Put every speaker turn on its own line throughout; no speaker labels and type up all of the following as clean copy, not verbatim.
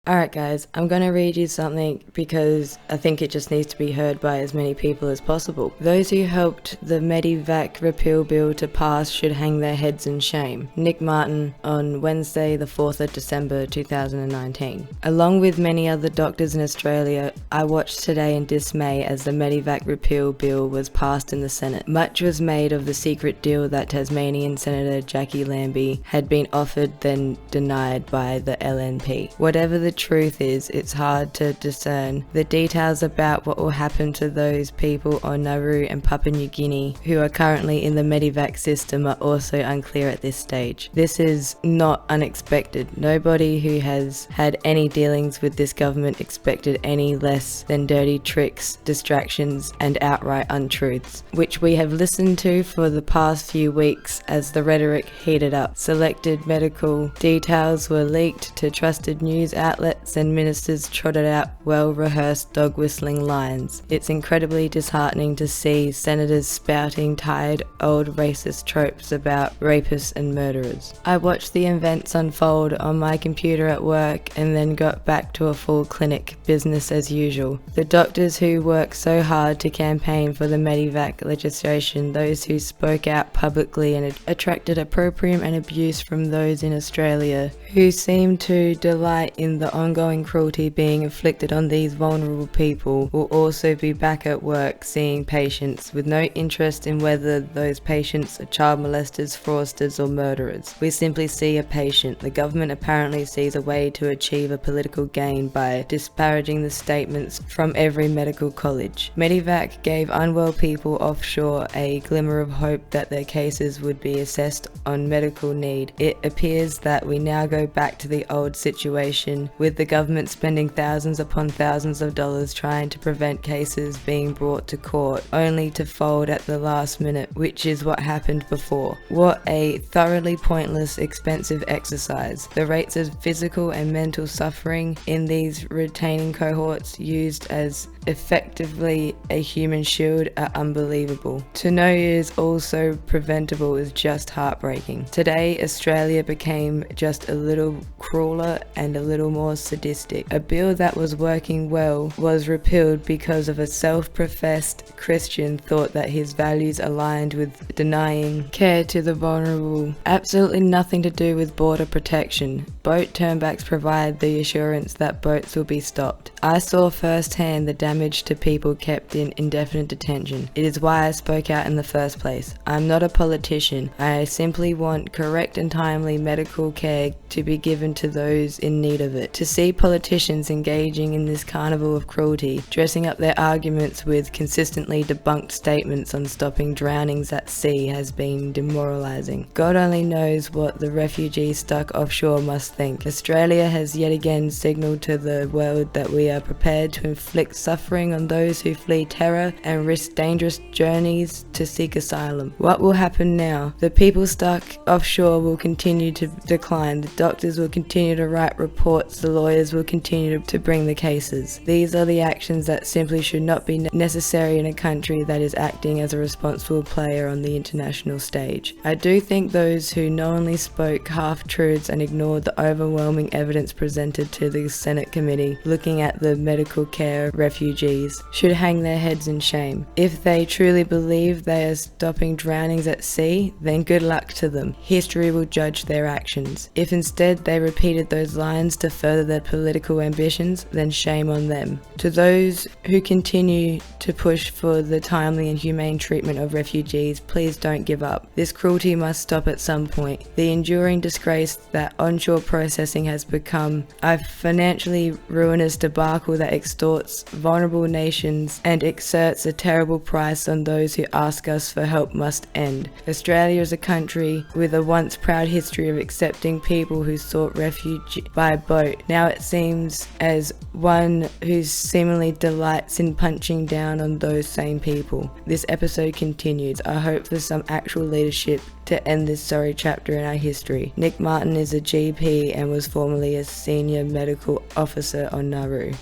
Alright guys, I'm gonna read you something because I think it just needs to be heard by as many people as possible. Those who helped the MedEvac Repeal bill to pass should hang their heads in shame. Nick Martin on Wednesday the 4th of December 2019. Along with many other doctors in Australia, I watched today in dismay as the MedEvac Repeal bill was passed in the Senate. Much was made of the secret deal that Tasmanian Senator Jackie Lambie had been offered then denied by the LNP. Whatever the truth is, it's hard to discern. The details about what will happen to those people on Nauru and Papua New Guinea who are currently in the MedEvac system are also unclear at this stage. This is not unexpected. Nobody who has had any dealings with this government expected any less than dirty tricks, distractions and outright untruths, which we have listened to for the past few weeks as the rhetoric heated up. Selected medical details were leaked to trusted news outlets and ministers trotted out well-rehearsed dog-whistling lines. It's incredibly disheartening to see senators spouting tired old racist tropes about rapists and murderers. I watched the events unfold on my computer at work and then got back to a full clinic, business as usual. The doctors who worked so hard to campaign for the MedEvac legislation, those who spoke out publicly and attracted opprobrium and abuse from those in Australia who seem to delight in the ongoing cruelty being inflicted on these vulnerable people, will also be back at work seeing patients with no interest in whether those patients are child molesters, fraudsters or murderers. We simply see a patient. The government apparently sees a way to achieve a political gain by disparaging the statements from every medical college. MedEvac gave unwell people offshore a glimmer of hope that their cases would be assessed on medical need. It appears that we now go back to the old situation, with the government spending thousands upon thousands of dollars trying to prevent cases being brought to court, only to fold at the last minute, which is what happened before. What a thoroughly pointless, expensive exercise. The rates of physical and mental suffering in these retaining cohorts used as effectively a human shield are unbelievable. To know it is also preventable is just heartbreaking. Today, Australia became just a little crueler and a little more sadistic. A bill that was working well was repealed because of a self-professed Christian thought that his values aligned with denying care to the vulnerable. Absolutely nothing to do with border protection. Boat turnbacks provide the assurance that boats will be stopped. I saw firsthand the damage to people kept in indefinite detention. It is why I spoke out in the first place. I'm not a politician. I simply want correct and timely medical care to be given to those in need of it. To see politicians engaging in this carnival of cruelty, dressing up their arguments with consistently debunked statements on stopping drownings at sea has been demoralizing. God only knows what the refugees stuck offshore must think. Australia has yet again signaled to the world that we are prepared to inflict suffering on those who flee terror and risk dangerous journeys to seek asylum. What will happen now? The people stuck offshore will continue to decline. The doctors will continue to write reports. The lawyers will continue to bring the cases. These are the actions that simply should not be necessary in a country that is acting as a responsible player on the international stage. I do think those who knowingly spoke half-truths and ignored the overwhelming evidence presented to the Senate committee looking at the medical care of refugees should hang their heads in shame. If they truly believe they are stopping drownings at sea, then good luck to them. History will judge their actions. If instead they repeated those lines to further their political ambitions, then shame on them. To those who continue to push for the timely and humane treatment of refugees, please don't give up. This cruelty must stop at some point. The enduring disgrace that onshore processing has become a financially ruinous debacle that extorts vulnerable nations and exerts a terrible price on those who ask us for help must end. Australia is a country with a once proud history of accepting people who sought refuge by boat. Now it seems as one who seemingly delights in punching down on those same people. This episode continues. I hope for some actual leadership to end this sorry chapter in our history. Nick Martin is a GP and was formerly a senior medical officer on Nauru.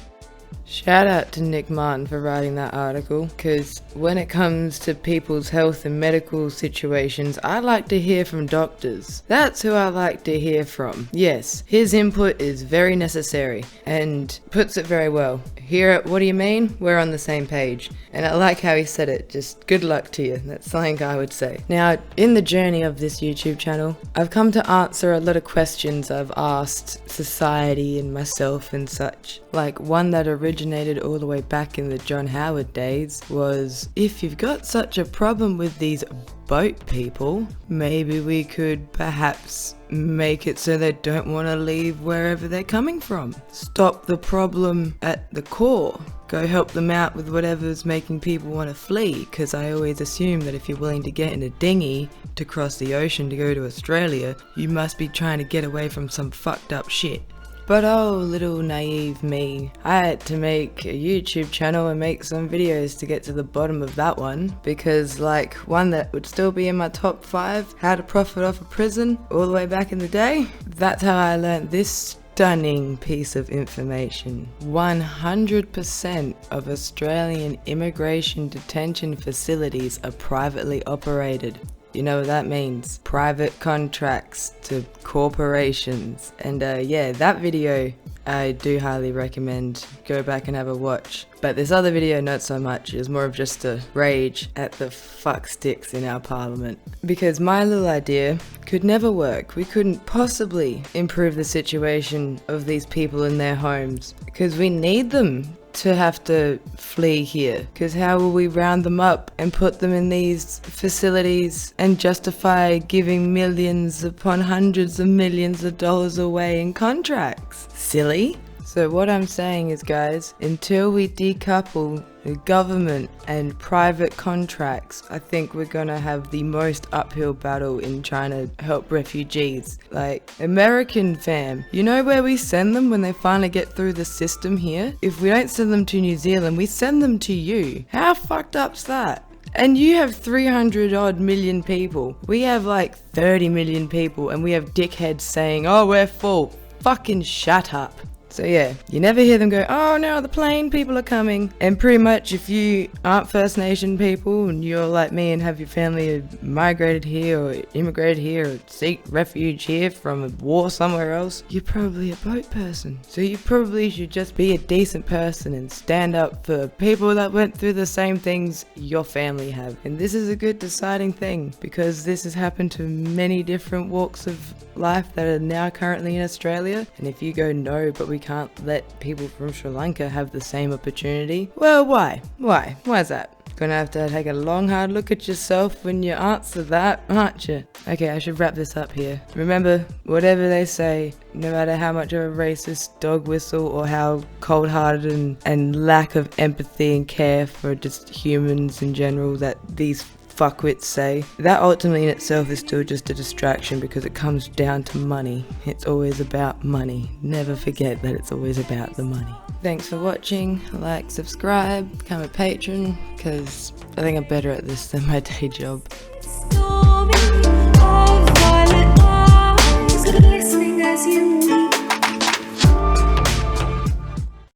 Shout out to Nick Martin for writing that article, because when it comes to people's health and medical situations, I like to hear from doctors. That's who I like to hear from. Yes, his input is very necessary and puts it very well. Hear it, what do you mean? We're on the same page. And I like how he said it, just good luck to you. That's something I would say. Now, in the journey of this YouTube channel, I've come to answer a lot of questions I've asked society and myself and such. Like one that originated all the way back in the John Howard days was, if you've got such a problem with these boat people, maybe we could perhaps make it so they don't want to leave wherever they're coming from. Stop the problem at the core. Go help them out with whatever's making people want to flee, because I always assume that if you're willing to get in a dinghy to cross the ocean to go to Australia, you must be trying to get away from some fucked up shit. But oh, little naive me, I had to make a YouTube channel and make some videos to get to the bottom of that one, because like one that would still be in my top 5, how to profit off of prison all the way back in the day, that's how I learned this stunning piece of information. 100% of Australian immigration detention facilities are privately operated. You know what that means? Private contracts to corporations. And yeah, that video I do highly recommend. Go back and have a watch. But this other video, not so much. It was more of just a rage at the fuck sticks in our parliament. Because my little idea could never work. We couldn't possibly improve the situation of these people in their homes. Because we need them to have to flee here, because how will we round them up and put them in these facilities and justify giving millions upon hundreds of millions of dollars away in contracts? Silly. So what I'm saying is, guys, until we decouple the government and private contracts, I think we're gonna have the most uphill battle in trying to help refugees. Like, American fam, you know where we send them when they finally get through the system here? If we don't send them to New Zealand, we send them to you. How fucked up's that? And you have 300 odd million people. We have like 30 million people, and we have dickheads saying, oh, we're full. Fucking shut up. So yeah, you never hear them go, oh no, the plane people are coming. And pretty much if you aren't First Nation people and you're like me and have your family migrated here or immigrated here or seek refuge here from a war somewhere else, you're probably a boat person. So you probably should just be a decent person and stand up for people that went through the same things your family have. And this is a good deciding thing, because this has happened to many different walks of life that are now currently in Australia. And if you go, no, but we can't let people from Sri Lanka have the same opportunity, well, why? Why's that? Gonna have to take a long hard look at yourself when you answer that, aren't you? Okay, I should wrap this up here. Remember, whatever they say, no matter how much of a racist dog whistle or how cold-hearted and lack of empathy and care for just humans in general that these fuckwits say, that ultimately in itself is still just a distraction, because it comes down to money. It's always about money. Never forget that it's always about the money. Thanks for watching. Like, subscribe, become a patron, because I think I'm better at this than my day job.